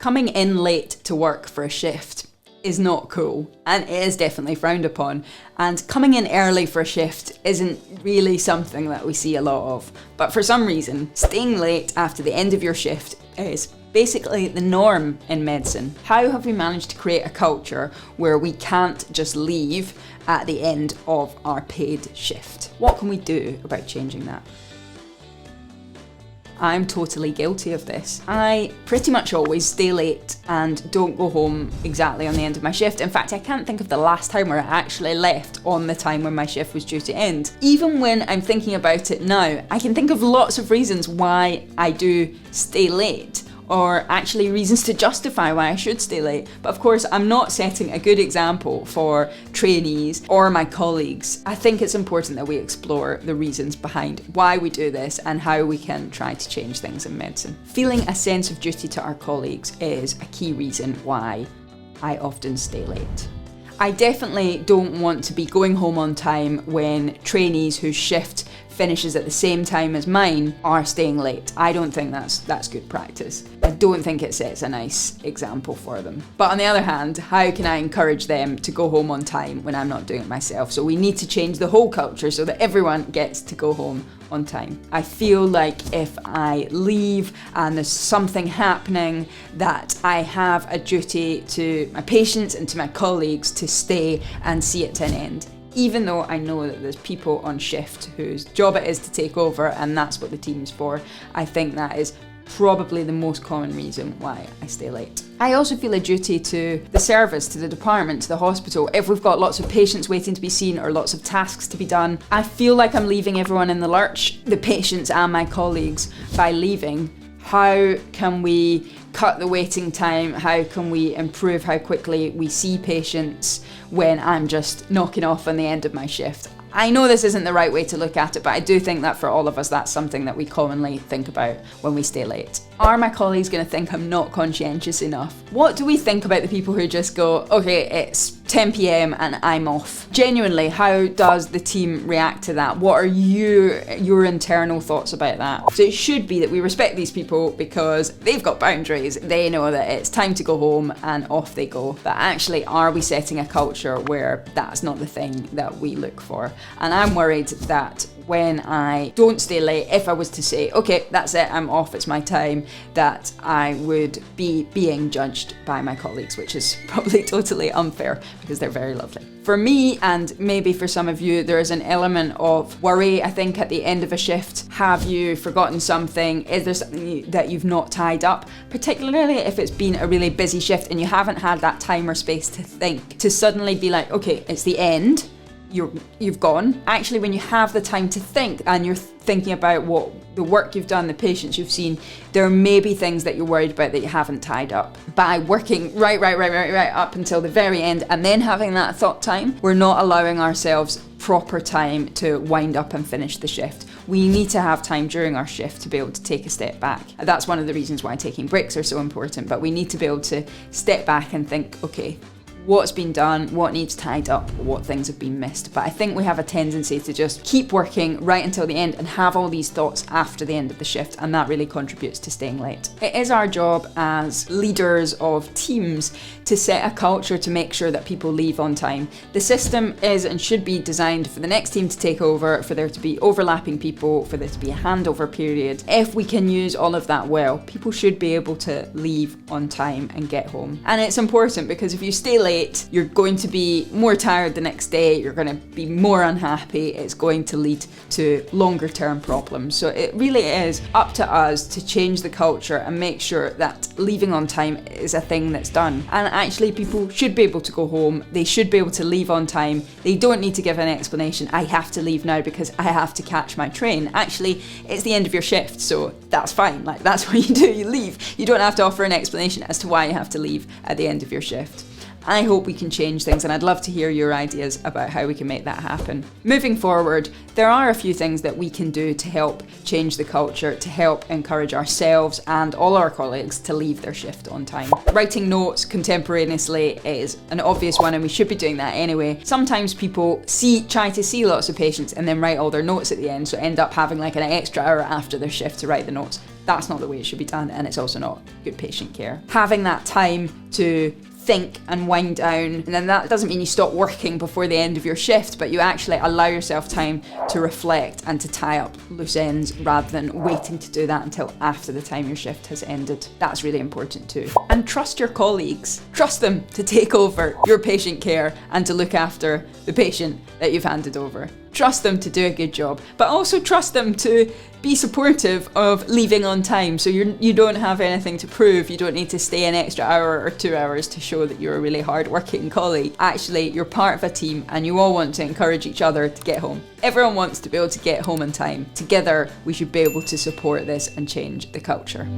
Coming in late to work for a shift is not cool, and it is definitely frowned upon. And coming in early for a shift isn't really something that we see a lot of. But for some reason, staying late after the end of your shift is basically the norm in medicine. How have we managed to create a culture where we can't just leave at the end of our paid shift? What can we do about changing that? I'm totally guilty of this. I pretty much always stay late and don't go home exactly on the end of my shift. In fact, I can't think of the last time where I actually left on the time when my shift was due to end. Even when I'm thinking about it now, I can think of lots of reasons why I do stay late, or actually reasons to justify why I should stay late. But of course, I'm not setting a good example for trainees or my colleagues. I think it's important that we explore the reasons behind why we do this and how we can try to change things in medicine. Feeling a sense of duty to our colleagues is a key reason why I often stay late. I definitely don't want to be going home on time when trainees whose shift finishes at the same time as mine are staying late. I don't think that's good practice. I don't think it sets a nice example for them. But on the other hand, how can I encourage them to go home on time when I'm not doing it myself? So we need to change the whole culture so that everyone gets to go home on time. I feel like if I leave and there's something happening, that I have a duty to my patients and to my colleagues to stay and see it to an end. Even though I know that there's people on shift whose job it is to take over and that's what the team's for, I think that is probably the most common reason why I stay late. I also feel a duty to the service, to the department, to the hospital. If we've got lots of patients waiting to be seen or lots of tasks to be done, I feel like I'm leaving everyone in the lurch, the patients and my colleagues, by leaving. How can we cut the waiting time? How can we improve how quickly we see patients when I'm just knocking off on the end of my shift? I know this isn't the right way to look at it, but I do think that for all of us, that's something that we commonly think about when we stay late. Are my colleagues going to think I'm not conscientious enough? What do we think about the people who just go, okay, it's 10 p.m. and I'm off? Genuinely, how does the team react to that? What are your internal thoughts about that? So it should be that we respect these people because they've got boundaries. They know that it's time to go home and off they go. But actually, are we setting a culture where that's not the thing that we look for? And I'm worried that when I don't stay late, if I was to say, okay, that's it, I'm off, it's my time, that I would be being judged by my colleagues, which is probably totally unfair because they're very lovely. For me, and maybe for some of you, there is an element of worry, I think, at the end of a shift. Have you forgotten something? Is there something that you've not tied up? Particularly if it's been a really busy shift and you haven't had that time or space to think, to suddenly be like, okay, it's the end. You've gone. Actually, when you have the time to think and you're thinking about what the work you've done, the patients you've seen, there may be things that you're worried about that you haven't tied up. By working right up until the very end and then having that thought time, we're not allowing ourselves proper time to wind up and finish the shift. We need to have time during our shift to be able to take a step back. That's one of the reasons why taking breaks are so important, but we need to be able to step back and think, okay, what's been done, what needs tied up, what things have been missed. But I think we have a tendency to just keep working right until the end and have all these thoughts after the end of the shift, and that really contributes to staying late. It is our job as leaders of teams to set a culture to make sure that people leave on time. The system is and should be designed for the next team to take over, for there to be overlapping people, for there to be a handover period. If we can use all of that well, people should be able to leave on time and get home. And it's important because if you stay late, you're going to be more tired the next day, you're going to be more unhappy, it's going to lead to longer term problems. So it really is up to us to change the culture and make sure that leaving on time is a thing that's done. And actually, people should be able to go home, they should be able to leave on time, they don't need to give an explanation, I have to leave now because I have to catch my train. Actually, it's the end of your shift, so that's fine, like that's what you do, you leave. You don't have to offer an explanation as to why you have to leave at the end of your shift. I hope we can change things, and I'd love to hear your ideas about how we can make that happen. Moving forward, there are a few things that we can do to help change the culture, to help encourage ourselves and all our colleagues to leave their shift on time. Writing notes contemporaneously is an obvious one, and we should be doing that anyway. Sometimes people try to see lots of patients and then write all their notes at the end, so end up having like an extra hour after their shift to write the notes. That's not the way it should be done, and it's also not good patient care. Having that time to think and wind down, and then that doesn't mean you stop working before the end of your shift, but you actually allow yourself time to reflect and to tie up loose ends rather than waiting to do that until after the time your shift has ended. That's really important too. And trust your colleagues. Trust them to take over your patient care and to look after the patient that you've handed over. Trust them to do a good job, but also trust them to be supportive of leaving on time, so you don't have anything to prove. You don't need to stay an extra hour or 2 hours to show that you're a really hard-working colleague. Actually, you're part of a team and you all want to encourage each other to get home. Everyone wants to be able to get home in time. Together, we should be able to support this and change the culture.